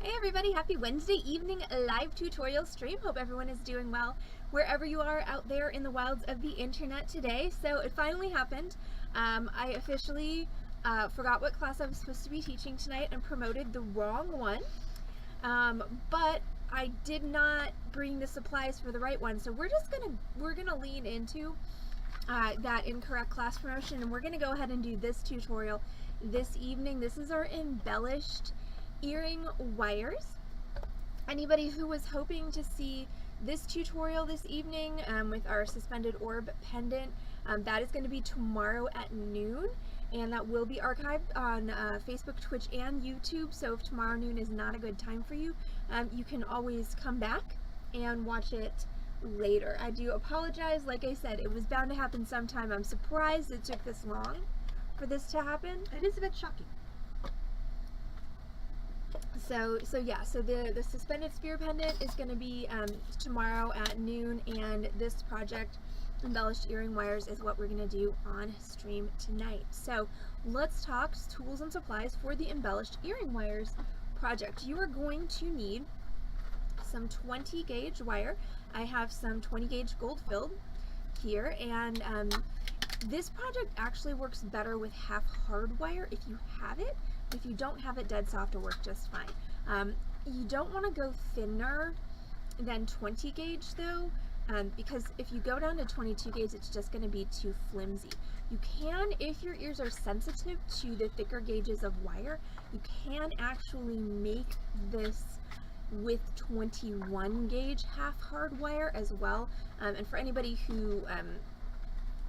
Hey everybody, happy Wednesday evening live tutorial stream. Hope everyone is doing well wherever you are out there in the wilds of the internet today. So it finally happened. I officially forgot what class I was supposed to be teaching tonight and promoted the wrong one. But I did not bring the supplies for the right one. So we're gonna lean into that incorrect class promotion, and we're gonna go ahead and do this tutorial this evening. This is our embellished earring wires. Anybody who was hoping to see this tutorial this evening with our suspended orb pendant, that is going to be tomorrow at noon, and that will be archived on Facebook, Twitch, and YouTube. So if tomorrow noon is not a good time for you, you can always come back and watch it later. I do apologize. Like I said, it was bound to happen sometime. I'm surprised it took this long for this to happen. It is a bit shocking. So the suspended spear pendant is going to be tomorrow at noon, and this project, embellished earring wires, is what we're going to do on stream tonight. So let's talk tools and supplies for the embellished earring wires project. You are going to need some 20 gauge wire. I have some 20 gauge gold filled here, and this project actually works better with half hard wire if you have it. If you don't have it, dead soft will work just fine. You don't want to go thinner than 20 gauge though, because if you go down to 22 gauge, it's just going to be too flimsy. You can, if your ears are sensitive to the thicker gauges of wire, you can actually make this with 21 gauge half hard wire as well. And for anybody who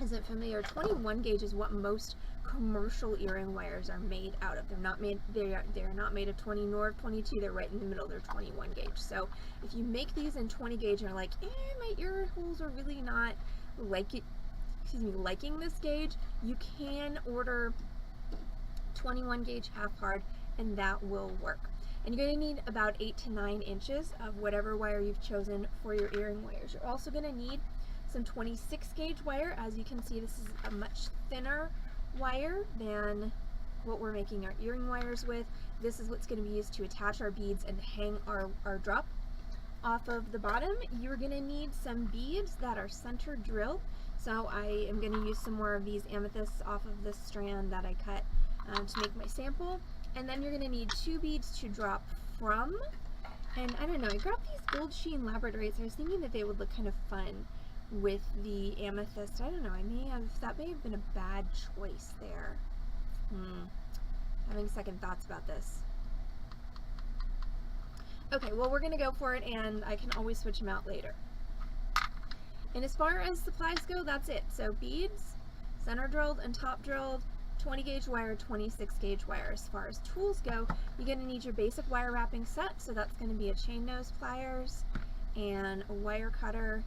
isn't familiar, 21 gauge is what most commercial earring wires are made out of. They're not made of 20 nor of 22. They're right in the middle. They're 21 gauge. So if you make these in 20 gauge and you're like, my ear holes are really not liking this gauge, you can order 21 gauge half hard, and that will work. And you're going to need about 8 to 9 inches of whatever wire you've chosen for your earring wires. You're also going to need some 26 gauge wire. As you can see, this is a much thinner wire than what we're making our earring wires with. This is what's going to be used to attach our beads and hang our drop off of the bottom. You're going to need some beads that are center drilled. So I am going to use some more of these amethysts off of this strand that I cut to make my sample. And then you're going to need 2 beads to drop from. And I don't know, I grabbed these gold sheen labradorites. I was thinking that they would look kind of fun with the amethyst. I don't know, that may have been a bad choice there. Having second thoughts about this. Okay, well, we're gonna go for it, and I can always switch them out later. And as far as supplies go, that's it. So beads, center drilled and top drilled, 20 gauge wire, 26 gauge wire. As far as tools go, you're gonna need your basic wire wrapping set. So that's gonna be a chain nose pliers and a wire cutter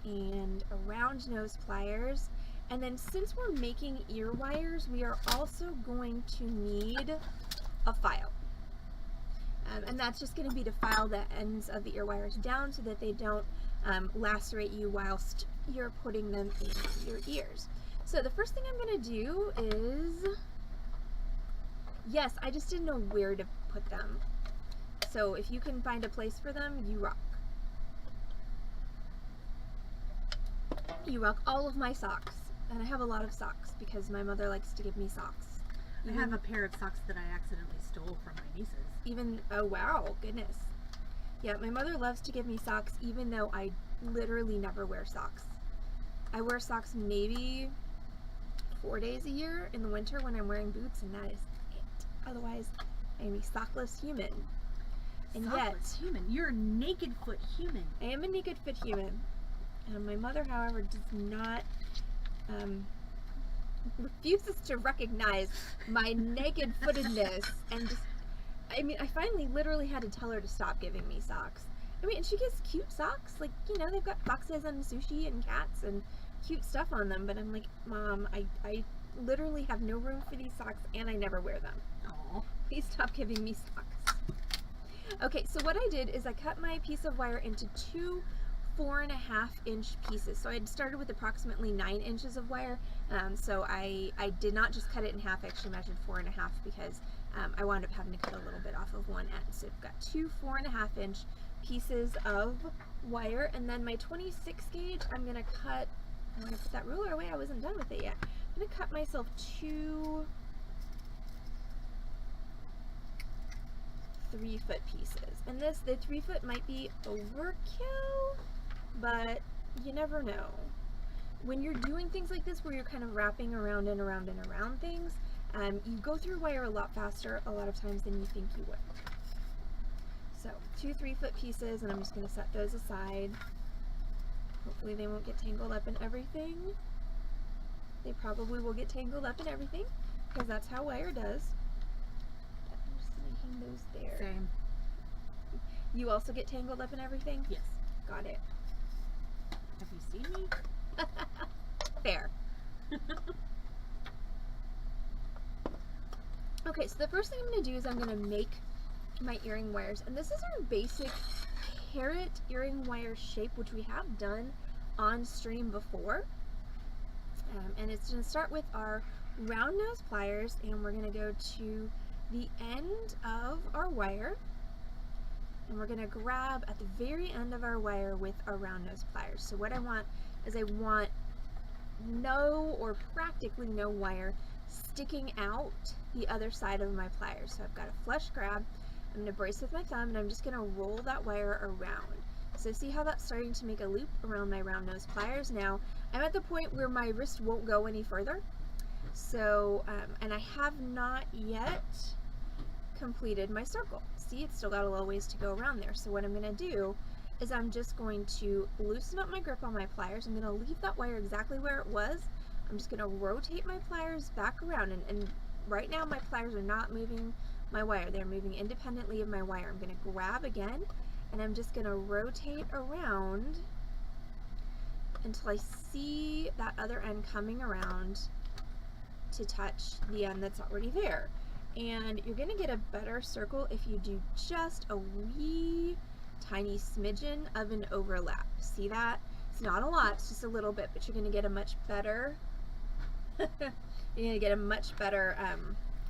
and a round nose pliers. And then since we're making ear wires, we are also going to need a file. And that's just going to be to file the ends of the ear wires down so that they don't lacerate you whilst you're putting them in your ears. So the first thing I'm going to do is, yes, I just didn't know where to put them. So if you can find a place for them, you rock. You rock all of my socks, and I have a lot of socks because my mother likes to give me socks. I have a pair of socks that I accidentally stole from my nieces. Oh wow, goodness. Yeah, my mother loves to give me socks even though I literally never wear socks. I wear socks maybe 4 days a year in the winter when I'm wearing boots, and that is it. Otherwise, I'm a sockless human. And Sockless human? You're a naked foot human. I am a naked foot human. My mother, however, does not, refuses to recognize my naked footedness, and just, I finally literally had to tell her to stop giving me socks. She gets cute socks, like, they've got foxes and sushi and cats and cute stuff on them, but I'm like, Mom, I literally have no room for these socks, and I never wear them. Aww. Please stop giving me socks. Okay, so what I did is I cut my piece of wire into 2 4.5 inch pieces. So I had started with approximately 9 inches of wire. So I did not just cut it in half. I actually measured 4.5 because I wound up having to cut a little bit off of one end. So I've got two 4.5 inch pieces of wire, and then my 26 gauge, I'm going to put that ruler away. I wasn't done with it yet. I'm going to cut myself two 3-foot pieces. And the 3-foot might be overkill, but you never know. When you're doing things like this where you're kind of wrapping around and around and around things, you go through wire a lot faster a lot of times than you think you would. So two 3-foot pieces, and I'm just going to set those aside. Hopefully they won't get tangled up in everything. They probably will get tangled up in everything, because that's how wire does. I'm just going to hang those there. Same. You also get tangled up in everything? Yes. Got it. Have you seen me? Fair. Okay, so the first thing I'm going to do is I'm going to make my earring wires, and this is our basic carrot earring wire shape, which we have done on stream before. And it's going to start with our round nose pliers, and we're going to go to the end of our wire, and we're going to grab at the very end of our wire with our round nose pliers. So what I want is I want no or practically no wire sticking out the other side of my pliers. So I've got a flush grab. I'm going to brace with my thumb, and I'm just going to roll that wire around. So see how that's starting to make a loop around my round nose pliers? Now I'm at the point where my wrist won't go any further. So, and I have not yet completed my circle. See, it's still got a little ways to go around there. So what I'm going to do is I'm just going to loosen up my grip on my pliers. I'm going to leave that wire exactly where it was. I'm just going to rotate my pliers back around, and right now my pliers are not moving my wire. They're moving independently of my wire. I'm going to grab again, and I'm just going to rotate around until I see that other end coming around to touch the end that's already there. And you're going to get a better circle if you do just a wee tiny smidgen of an overlap. See that? It's not a lot, it's just a little bit, but you're going to get a much better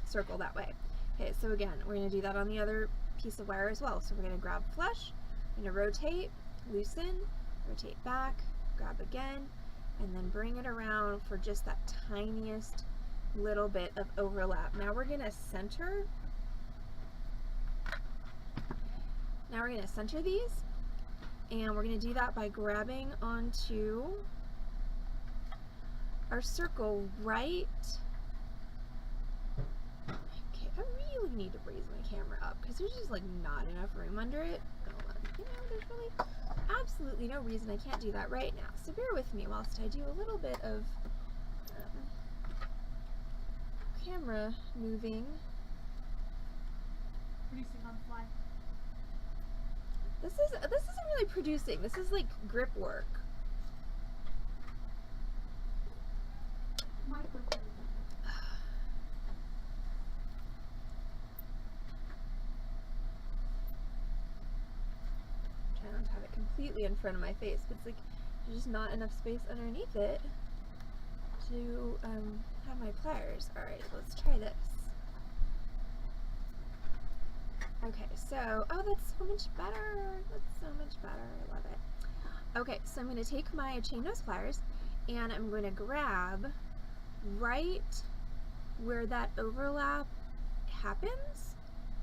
circle that way. Okay, so again, we're going to do that on the other piece of wire as well. So we're going to grab flush, we're going to rotate, loosen, rotate back, grab again, and then bring it around for just that tiniest little bit of overlap. Now we're going to center. Now we're going to center these, and we're going to do that by grabbing onto our circle right. Okay, I really need to raise my camera up because there's just like not enough room under it. Hold on. You know, there's really absolutely no reason I can't do that right now. So bear with me whilst I do a little bit of camera moving. Producing on the fly. This isn't really producing. This is like grip work. Trying not to have it completely in front of my face, but it's like there's just not enough space underneath it to have my pliers. Alright, let's try this. Okay, so, oh, that's so much better. That's so much better. I love it. Okay, so I'm going to take my chain nose pliers, and I'm going to grab right where that overlap happens.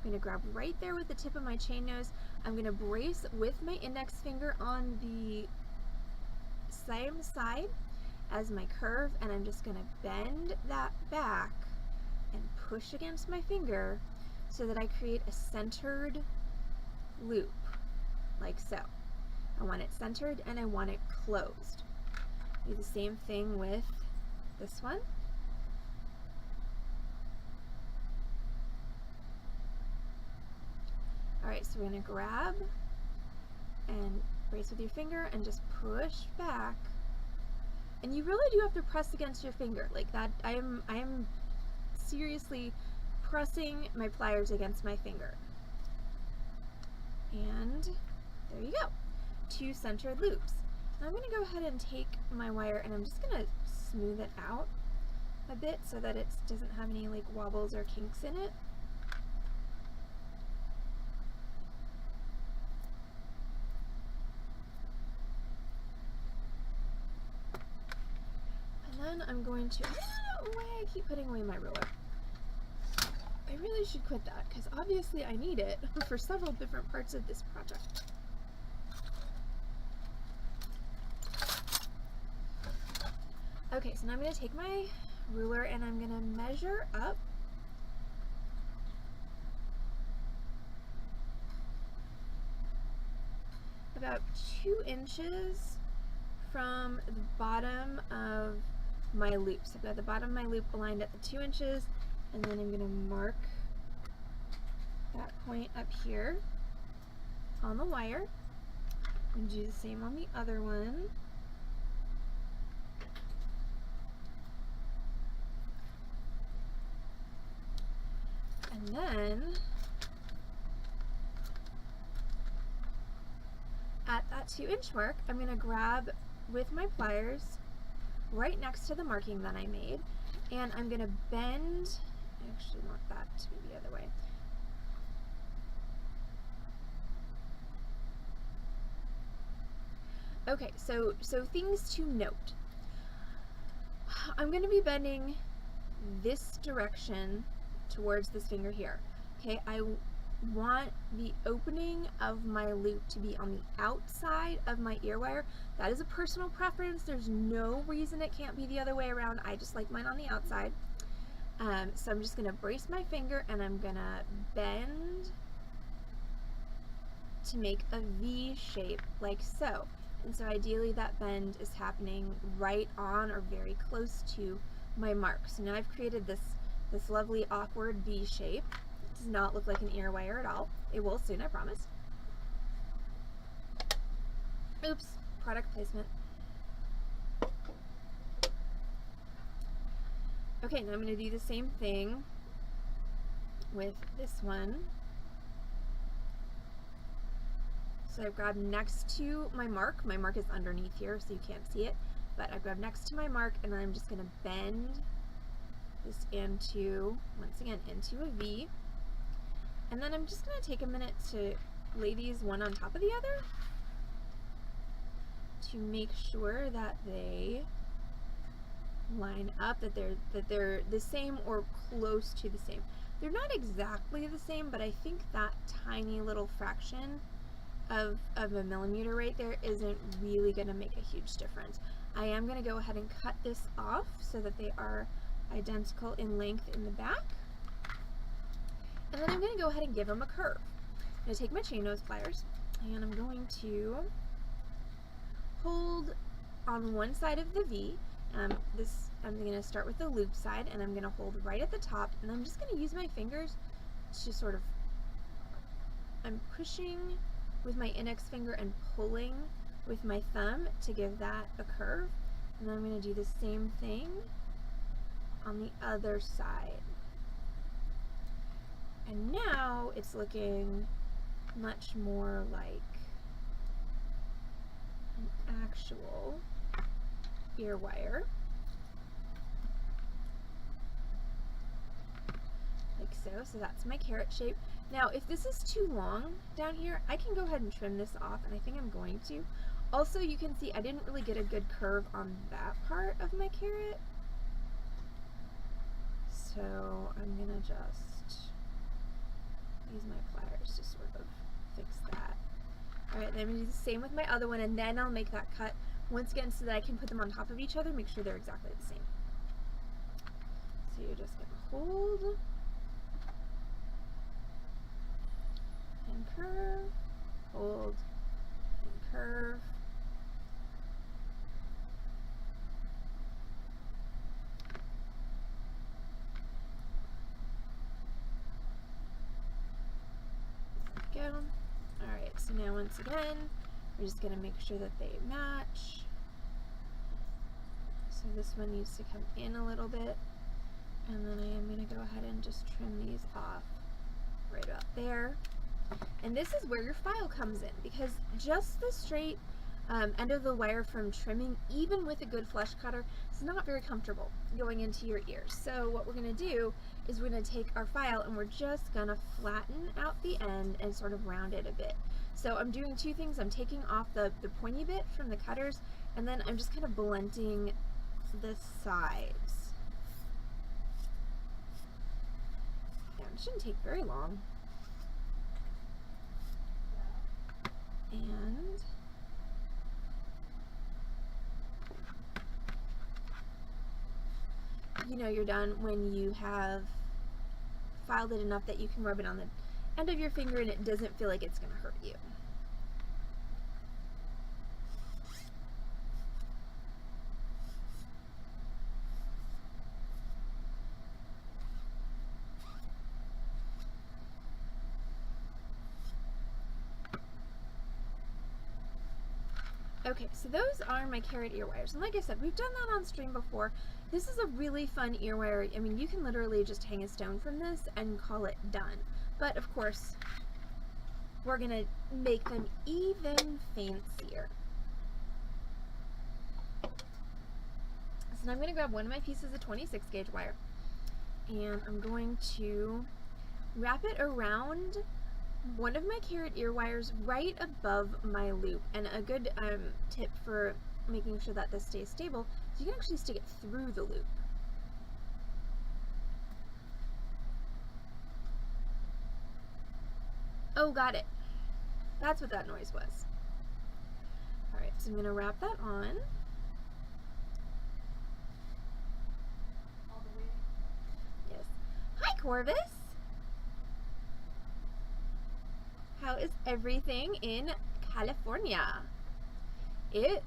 I'm going to grab right there with the tip of my chain nose. I'm going to brace with my index finger on the same side as my curve, and I'm just going to bend that back and push against my finger so that I create a centered loop, like so. I want it centered and I want it closed. Do the same thing with this one. Alright, so we're going to grab and brace with your finger and just push back. And you really do have to press against your finger like that. I am seriously pressing my pliers against my finger. And there you go. 2 centered loops. Now I'm going to go ahead and take my wire, and I'm just going to smooth it out a bit so that it doesn't have any like wobbles or kinks in it. then I'm going to, I don't know why I keep putting away my ruler. I really should quit that because obviously I need it for several different parts of this project. Okay, so now I'm going to take my ruler and I'm going to measure up about 2 inches from the bottom of my loop. So I've got the bottom of my loop aligned at the 2 inches, and then I'm going to mark that point up here on the wire and do the same on the other one. And then at that 2-inch mark, I'm going to grab with my pliers right next to the marking that I made, and I'm going to bend, I actually want that to be the other way. Okay, so things to note. I'm going to be bending this direction towards this finger here. Okay, I want the opening of my loop to be on the outside of my ear wire. That is a personal preference. There's no reason it can't be the other way around. I just like mine on the outside. So I'm just going to brace my finger and I'm going to bend to make a V shape like so. And so ideally that bend is happening right on or very close to my mark. So now I've created this lovely awkward V shape. It does not look like an ear wire at all. It will soon, I promise. Oops, product placement. Okay, now I'm going to do the same thing with this one. So I've grabbed next to my mark. My mark is underneath here, so you can't see it. But I grabbed next to my mark, and then I'm just going to bend this into, once again, into a V. And then I'm just going to take a minute to lay these one on top of the other to make sure that they line up, that they're the same or close to the same. They're not exactly the same, but I think that tiny little fraction of a millimeter right there isn't really going to make a huge difference. I am going to go ahead and cut this off so that they are identical in length in the back. And then I'm going to go ahead and give them a curve. I'm going to take my chain nose pliers and I'm going to hold on one side of the V. I'm going to start with the loop side and I'm going to hold right at the top, and I'm just going to use my fingers to sort of, I'm pushing with my index finger and pulling with my thumb to give that a curve. And then I'm going to do the same thing on the other side. And now it's looking much more like an actual ear wire. Like so. So that's my carrot shape. Now, if this is too long down here, I can go ahead and trim this off, and I think I'm going to. Also, you can see I didn't really get a good curve on that part of my carrot. So I'm gonna just use my pliers to sort of fix that. Alright, then I'm gonna do the same with my other one, and then I'll make that cut once again so that I can put them on top of each other, make sure they're exactly the same. So you're just gonna hold and curve, hold and curve. Go. Alright, so now once again, we're just going to make sure that they match. So this one needs to come in a little bit, and then I am going to go ahead and just trim these off right about there. And this is where your file comes in, because just the straight end of the wire from trimming, even with a good flush cutter, is not very comfortable going into your ears. So what we're going to do is we're going to take our file and we're just going to flatten out the end and sort of round it a bit. So I'm doing two things. I'm taking off the pointy bit from the cutters, and then I'm just kind of blunting the sides. Yeah, it shouldn't take very long. And you know you're done when you have filed it enough that you can rub it on the end of your finger and it doesn't feel like it's going to hurt you. Okay, so those are my carrot ear wires. And like I said, we've done that on stream before. This is a really fun ear wire. I mean, you can literally just hang a stone from this and call it done. But of course, we're gonna make them even fancier. So now I'm gonna grab one of my pieces of 26 gauge wire and I'm going to wrap it around one of my carrot ear wires right above my loop. And a good tip for making sure that this stays stable is you can actually stick it through the loop. Oh, got it. That's what that noise was. Alright, so I'm going to wrap that on. Yes. Hi, Corvus! How is everything in California? It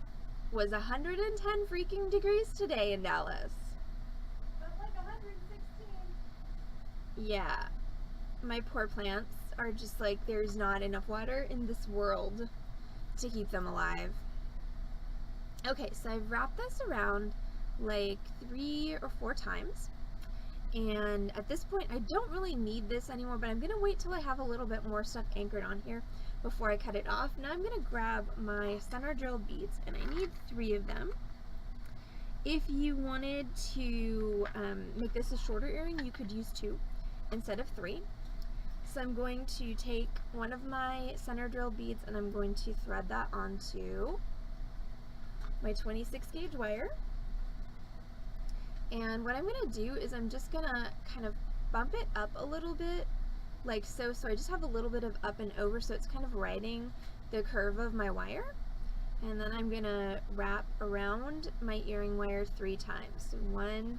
was 110 freaking degrees today in Dallas. Felt like 116. Yeah. My poor plants are just like, there's not enough water in this world to keep them alive. Okay, so I've wrapped this around like 3 or 4 times. And at this point, I don't really need this anymore, but I'm going to wait till I have a little bit more stuff anchored on here before I cut it off. Now I'm going to grab my center drill beads, and I need 3 of them. If you wanted to make this a shorter earring, you could use 2 instead of 3. So I'm going to take one of my center drill beads and I'm going to thread that onto my 26 gauge wire. And what I'm going to do is I'm just going to kind of bump it up a little bit, like so. So I just have a little bit of up and over, so it's kind of riding the curve of my wire. And then I'm going to wrap around my earring wire 3 times. So 1,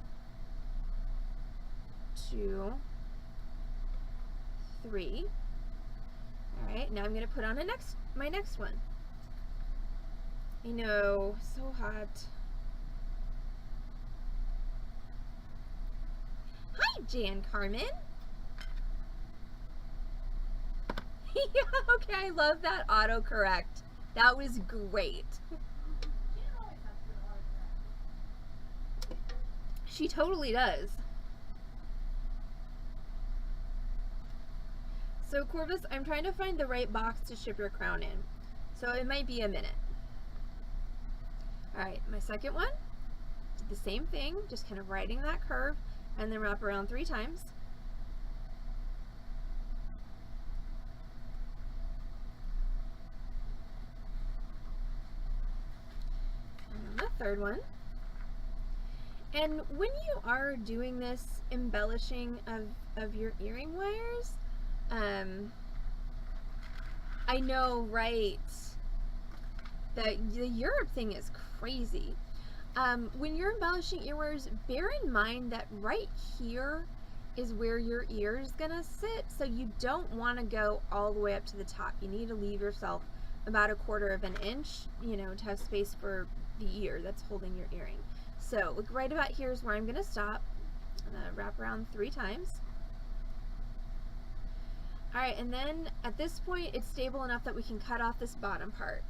2, 3. Alright, now I'm going to put on my next one. I know, so hot. Hi, Jan Carmen. Yeah, okay, I love that autocorrect. That was great. She totally does. So Corvus, I'm trying to find the right box to ship your crown in. So it might be a minute. Alright, my second one, the same thing, just kind of riding that curve and then wrap around 3 times. And the third one. And when you are doing this embellishing of your earring wires, I know, right, that the Europe thing is crazy. When you're embellishing ear wires, bear in mind that right here is where your ear is gonna sit, so you don't want to go all the way up to the top. You need to leave yourself about 1/4 of an inch, you know, to have space for the ear that's holding your earring. So look, right about here is where I'm gonna stop. I'm gonna wrap around 3 times. Alright, and then at this point it's stable enough that we can cut off this bottom part.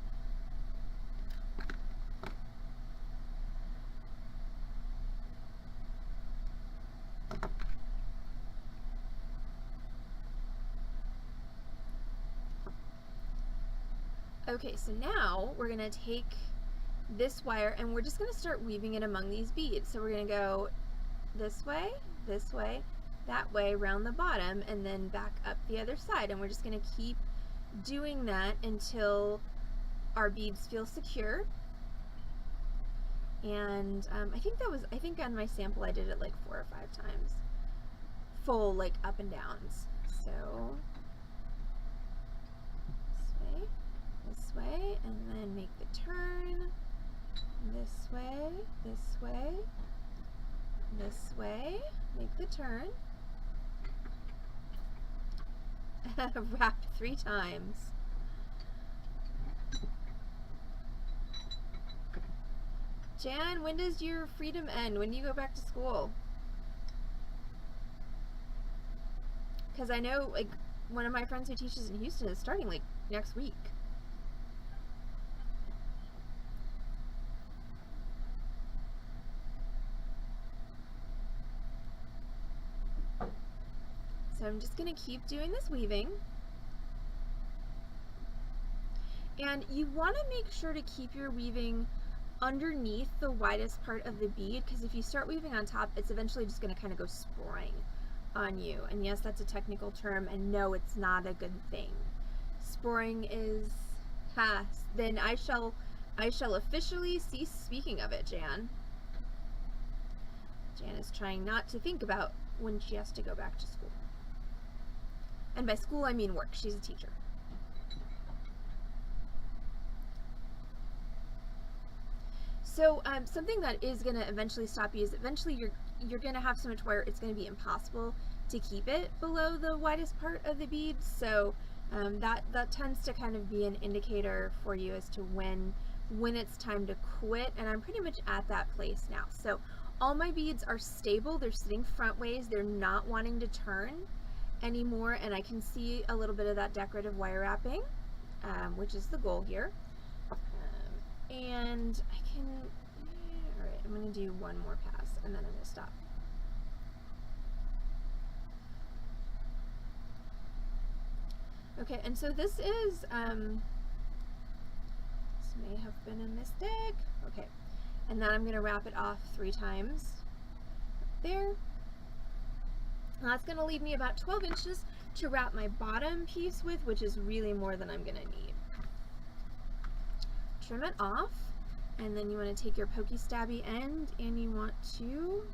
Okay, so now we're going to take this wire and we're just going to start weaving it among these beads. So we're going to go this way, that way, around the bottom, and then back up the other side. And we're just going to keep doing that until our beads feel secure. And I think on my sample I did it like 4 or 5 times. Full like up and downs. So this way, and then make the turn. This way, this way, this way, make the turn. Wrap 3 times. Jan, when does your freedom end? When do you go back to school? Because I know, like, one of my friends who teaches in Houston is starting, like, next week. So I'm just going to keep doing this weaving. And you want to make sure to keep your weaving underneath the widest part of the bead, because if you start weaving on top, it's eventually just going to kind of go spring on you. And yes, that's a technical term, and no, it's not a good thing. Sporing is then I shall officially cease speaking of it, Jan. Jan is trying not to think about when she has to go back to school. And by school I mean work. She's a teacher. So something that is going to eventually stop you is eventually you're going to have so much wire it's going to be impossible to keep it below the widest part of the bead. So that tends to kind of be an indicator for you as to when it's time to quit. And I'm pretty much at that place now. So all my beads are stable. They're sitting front ways. They're not wanting to turn anymore. And I can see a little bit of that decorative wire wrapping, which is the goal here. And I can, all right, I'm going to do one more pass and then I'm going to stop. Okay, and so this is, this may have been a mistake. Okay, and then I'm going to wrap it off 3 times there. Now that's going to leave me about 12 inches to wrap my bottom piece with, which is really more than I'm going to need. Trim it off, and then you want to take your pokey stabby end and you want to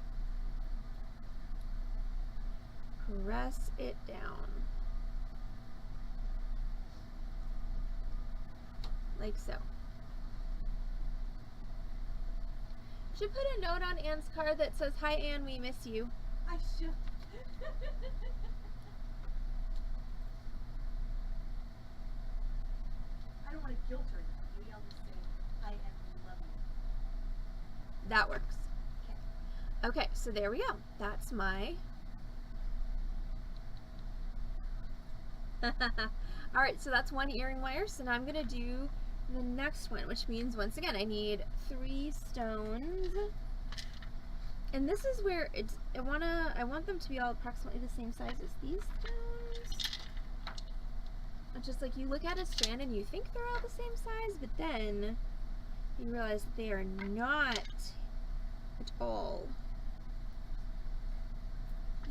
press it down like so. Should put a note on Anne's card that says, "Hi Anne, we miss you." I should. I don't want to guilt her. Maybe I'll just say, "Hi Anne, we love you." That works. Okay, so there we go. That's my all right, so that's 1 earring wire. So now I'm going to do the next one, which means once again I need 3 stones. And this is where it's I want them to be all approximately the same size as these stones. It's just like you look at a strand and you think they're all the same size, but then you realize they are not at all.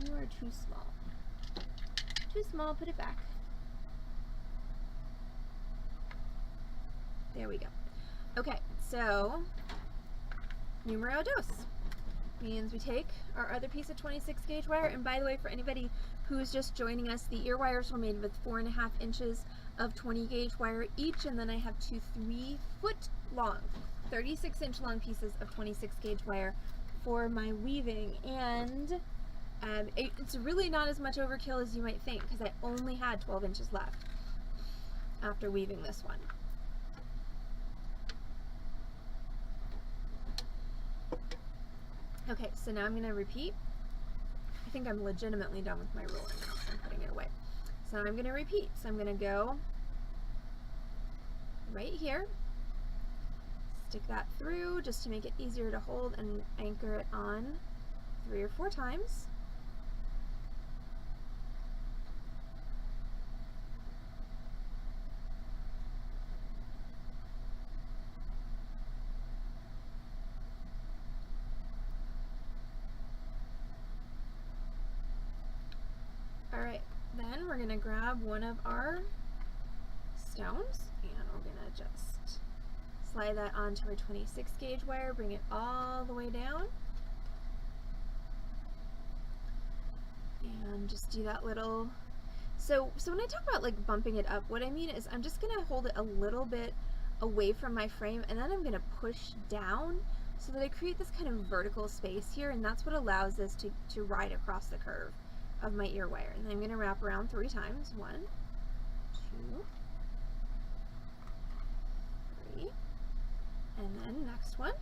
You are too small. Too small, put it back. There we go. Okay, so numero dos means we take our other piece of 26 gauge wire, and by the way, for anybody who's just joining us, the ear wires were made with 4.5 inches of 20 gauge wire each, and then I have 2 3-foot long, 36-inch long pieces of 26 gauge wire for my weaving. And it's really not as much overkill as you might think, because I only had 12 inches left after weaving this one. Okay, so now I'm going to repeat. I think I'm legitimately done with my ruler now, so I'm putting it away. So I'm going to repeat. So I'm going to go right here, stick that through just to make it easier to hold, and anchor it on 3 or 4 times. Alright, then we're going to grab one of our stones and we're going to just slide that onto our 26 gauge wire, bring it all the way down. And just do that little, so when I talk about like bumping it up, what I mean is I'm just gonna hold it a little bit away from my frame, and then I'm gonna push down so that I create this kind of vertical space here, and that's what allows this to ride across the curve of my ear wire. And then I'm gonna wrap around 3 times. 1, 2, 3, and then next one.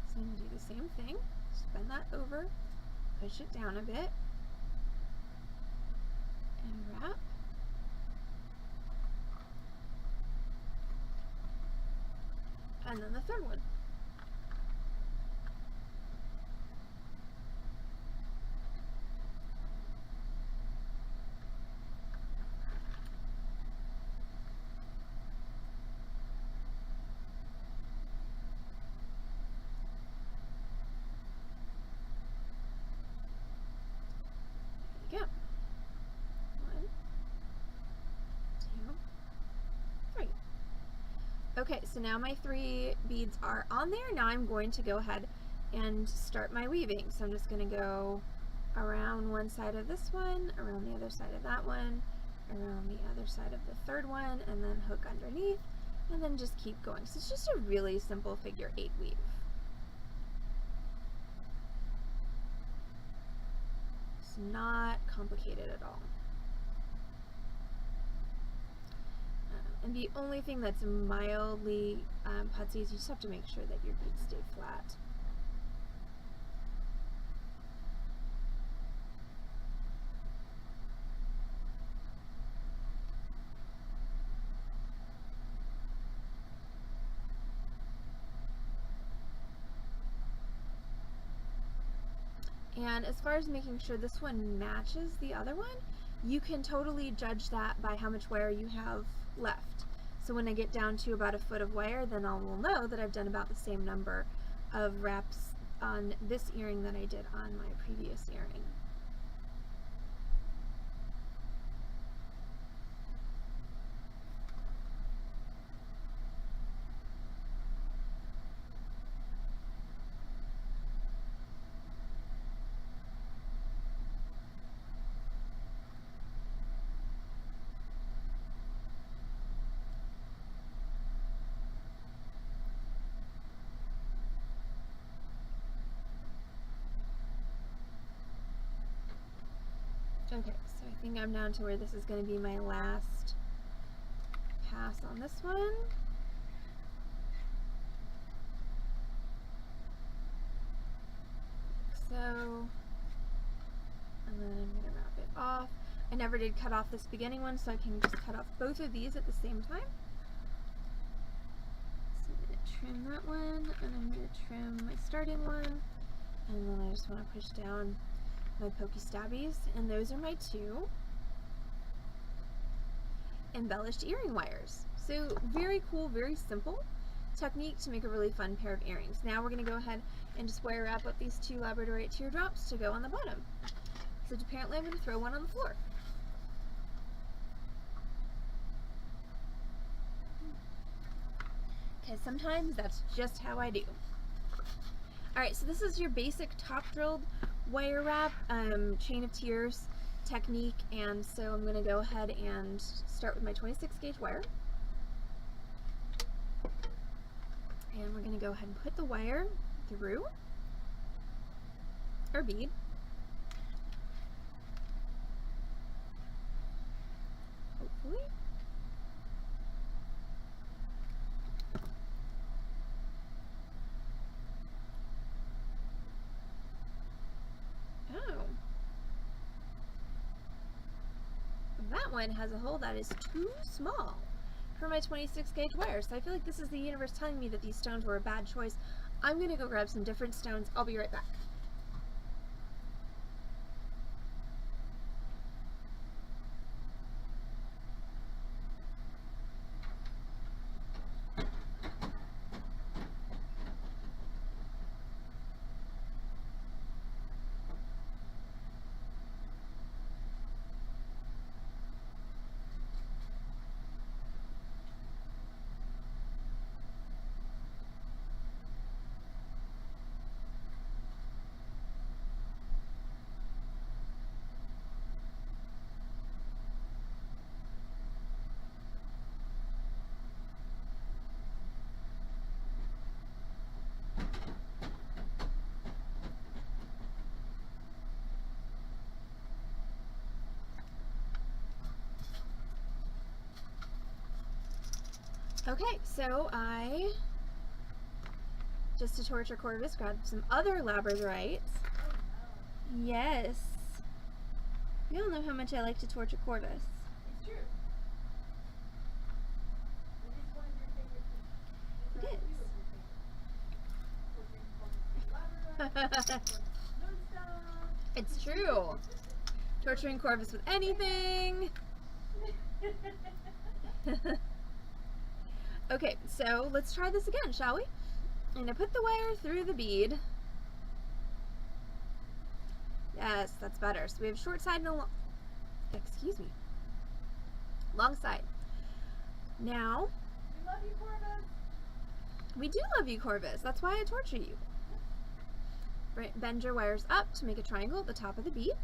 So I'm going to do the same thing, spin that over, push it down a bit, and wrap. And then the third one. There you go. 1, 2, 3. Okay, so now my 3 beads are on there. Now I'm going to go ahead and start my weaving. So I'm just going to go around one side of this one, around the other side of that one, around the other side of the third one, and then hook underneath, and then just keep going. So it's just a really simple figure 8 weave. It's not complicated at all. And the only thing that's mildly putsy is you just have to make sure that your beads stay flat. And as far as making sure this one matches the other one, you can totally judge that by how much wire you have left. So when I get down to about a foot of wire, then I will know that I've done about the same number of wraps on this earring that I did on my previous earring. Okay, so I think I'm down to where this is going to be my last pass on this one. Like so. And then I'm going to wrap it off. I never did cut off this beginning one, so I can just cut off both of these at the same time. So I'm going to trim that one, and I'm going to trim my starting one, and then I just want to push down my pokey stabbies, and those are my 2 embellished earring wires. So very cool, very simple technique to make a really fun pair of earrings. Now we're going to go ahead and just wire wrap up these 2 labradorite teardrops to go on the bottom. So apparently I'm going to throw one on the floor. Because sometimes that's just how I do. Alright, so this is your basic top drilled wire wrap, chain of tears technique, and so I'm going to go ahead and start with my 26 gauge wire. And we're going to go ahead and put the wire through our bead. Hopefully. That one has a hole that is too small for my 26 gauge wire, so I feel like this is the universe telling me that these stones were a bad choice. I'm gonna go grab some different stones. I'll be right back. Okay, so I, just to torture Corvus, grabbed some other labradorites. Oh no. Yes. You all know how much I like to torture Corvus. It's true. It is one of your favorite things. It There are a is. few of your favorites. Torturing Corvus with Labrador, It's true. Torturing Corvus with anything. Okay, so let's try this again, shall we? I'm gonna put the wire through the bead. Yes, that's better. So we have short side and a long, excuse me, long side. Now, We love you, Corvus. we do love you, Corvus. That's why I torture you. Right, bend your wires up to make a triangle at the top of the bead.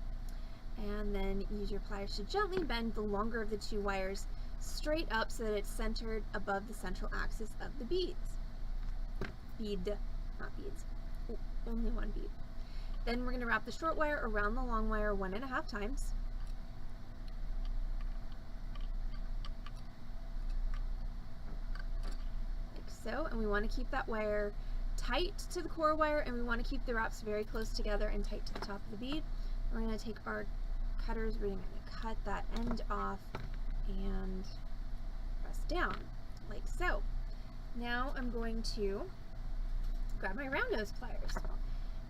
And then use your pliers to gently bend the longer of the two wires straight up so that it's centered above the central axis of the beads. Bead, not beads. Oh, only one bead. Then we're going to wrap the short wire around the long wire 1.5 times. Like so. And we want to keep that wire tight to the core wire, and we want to keep the wraps very close together and tight to the top of the bead. We're going to take our cutters, we're going to cut that end off and press down like so. Now I'm going to grab my round nose pliers,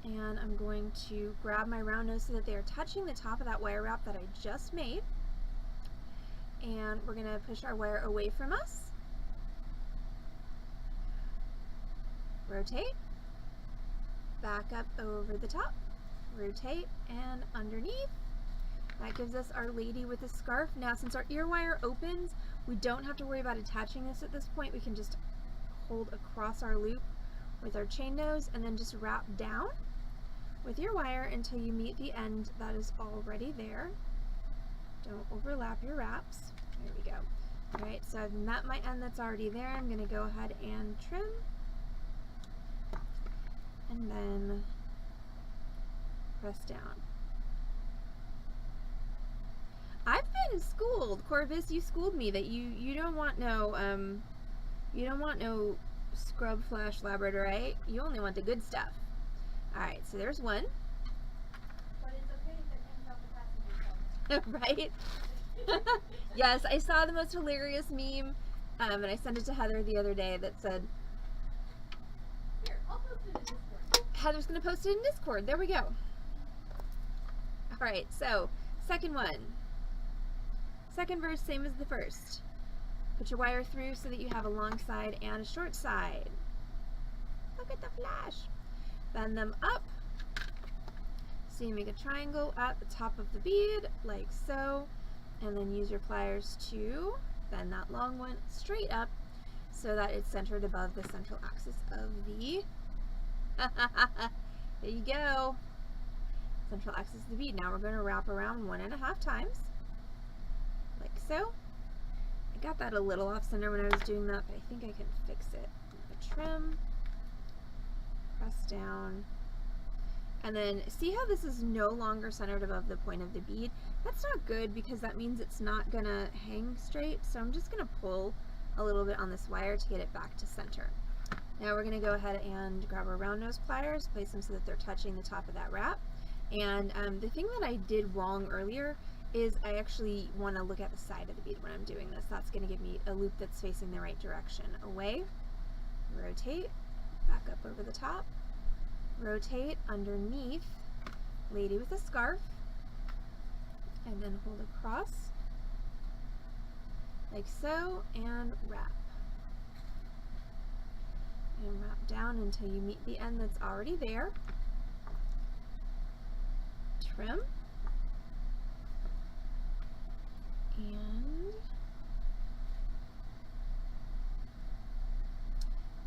and I'm going to grab my round nose so that they are touching the top of that wire wrap that I just made, and we're going to push our wire away from us, rotate, back up over the top, rotate, and underneath. That gives us our lady with a scarf. Now, since our ear wire opens, we don't have to worry about attaching this at this point. We can just hold across our loop with our chain nose and then just wrap down with your wire until you meet the end that is already there. Don't overlap your wraps. There we go. All right, so I've met my end that's already there. I'm going to go ahead and trim, and then press down. I've been schooled, Corvus. You schooled me that you don't want no scrub flash labradorite. You only want the good stuff. All right, so there's one. But it's okay if it hangs out the passenger side. Right? Yes, I saw the most hilarious meme, and I sent it to Heather the other day that said, Here, I'll post it in Discord. Heather's gonna post it in Discord. There we go. All right, so second one. Second verse, same as the first. Put your wire through so that you have a long side and a short side. Look at the flash. Bend them up so you make a triangle at the top of the bead, like so. And then use your pliers to bend that long one straight up so that it's centered above the central axis of the there you go. Central axis of the bead. Now we're going to wrap around 1.5 times. Like so. I got that a little off center when I was doing that, but I think I can fix it. I'm going to trim, press down, and then see how this is no longer centered above the point of the bead? That's not good because that means it's not going to hang straight, so I'm just going to pull a little bit on this wire to get it back to center. Now we're going to go ahead and grab our round nose pliers, place them so that they're touching the top of that wrap. And the thing that I did wrong earlier is I actually want to look at the side of the bead when I'm doing this. That's going to give me a loop that's facing the right direction. Away, rotate, back up over the top, rotate underneath, lady with a scarf, and then hold across like so, and wrap. And wrap down until you meet the end that's already there. Trim. And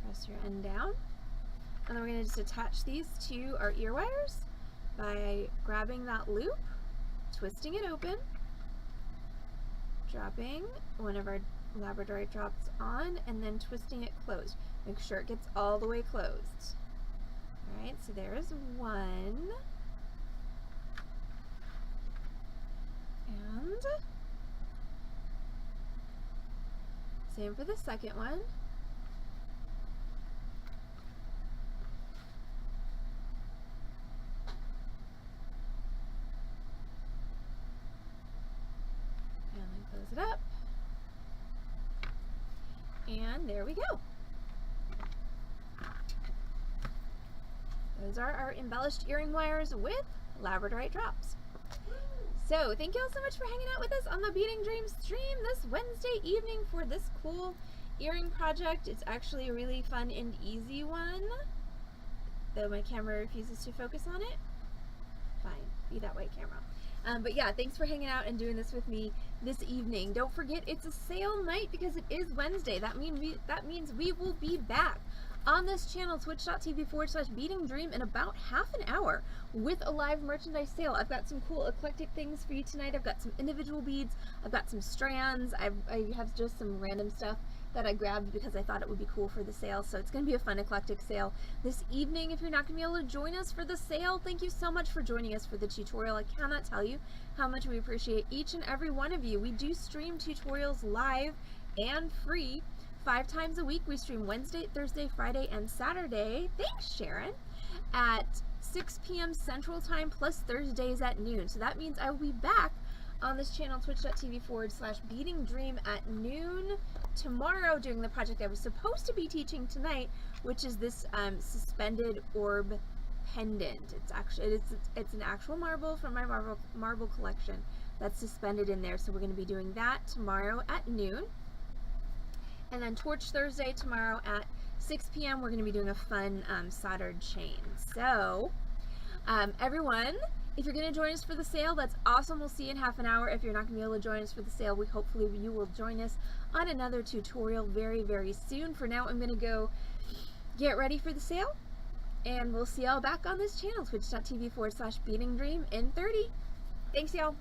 press your end down. And then we're going to just attach these to our ear wires by grabbing that loop, twisting it open, dropping one of our labradorite drops on, and then twisting it closed. Make sure it gets all the way closed. Alright, so there's one. And Same for the second one. And then close it up. And there we go. Those are our embellished earring wires with labradorite drops. So thank you all so much for hanging out with us on the Beading Dreams stream this Wednesday evening for this cool earring project. It's actually a really fun and easy one, though my camera refuses to focus on it. Fine, be that way, camera. But yeah, thanks for hanging out and doing this with me this evening. Don't forget, it's a sale night because it is Wednesday. That means we will be back on this channel, twitch.tv/beadingdream, in about half an hour with a live merchandise sale. I've got some cool eclectic things for you tonight. I've got some individual beads, I've got some strands, I have just some random stuff that I grabbed because I thought it would be cool for the sale. So it's going to be a fun eclectic sale this evening. If you're not going to be able to join us for the sale, thank you so much for joining us for the tutorial. I cannot tell you how much we appreciate each and every one of you. We do stream tutorials live and free 5 times a week. We stream Wednesday, Thursday, Friday, and Saturday. Thanks, Sharon. At 6 p.m. Central Time plus Thursdays at noon. So that means I will be back on this channel, twitch.tv/beadingdream at noon tomorrow, doing the project I was supposed to be teaching tonight, which is this suspended orb pendant. It's an actual marble from my marble collection that's suspended in there. So we're going to be doing that tomorrow at noon. And then Torch Thursday tomorrow at 6 p.m. we're going to be doing a fun soldered chain. So everyone, if you're going to join us for the sale, that's awesome. We'll see you in half an hour. If you're not going to be able to join us for the sale, hopefully you will join us on another tutorial very, very soon. For now, I'm going to go get ready for the sale, and we'll see y'all back on this channel, twitch.tv/beadingdream in 30. Thanks, y'all.